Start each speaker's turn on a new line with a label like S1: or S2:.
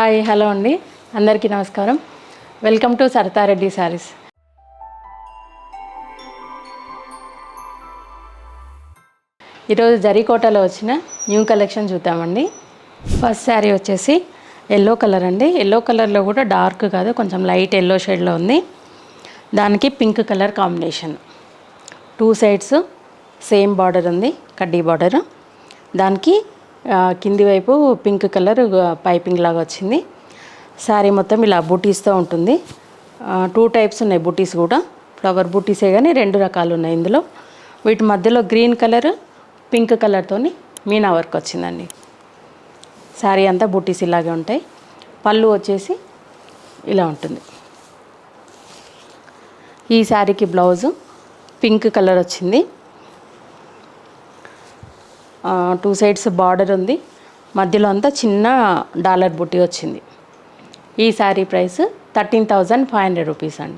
S1: Hi hello అండి, అందరికీ నమస్కారం. Welcome to Saritha Reddy saris. ఈరోజు జరీకోటలో వచ్చిన న్యూ కలెక్షన్ చూద్దామండి. ఫస్ట్ శారీ వచ్చేసి ఎల్లో కలర్ అండి. ఎల్లో కలర్లో కూడా డార్క్ కాదు, కొంచెం లైట్ ఎల్లో షేడ్లో ఉంది. దానికి pink colour combination. 2 sides same border ఉంది, కడ్డీ బార్డర్. దానికి కింది వైపు పింక్ కలర్ పైపింగ్ లాగా వచ్చింది. శారీ మొత్తం ఇలా బూటీస్తో ఉంటుంది. 2 టైప్స్ ఉన్నాయి బూటీస్ కూడా. ఫ్లవర్ బూటీసే కానీ 2 రకాలు ఉన్నాయి ఇందులో. వీటి మధ్యలో గ్రీన్ కలర్ పింక్ కలర్తోని మీనా వర్క్ వచ్చిందండి. శారీ అంతా బూటీస్ ఇలాగే ఉంటాయి. పళ్ళు వచ్చేసి ఇలా ఉంటుంది. ఈ శారీకి బ్లౌజు పింక్ కలర్ వచ్చింది. 2 సైడ్స్ బార్డర్ ఉంది, మధ్యలో అంతా చిన్న డాలర్ బుట్టి వచ్చింది. ఈ శారీ ప్రైస్ 13,500 రూపీస్ అండి.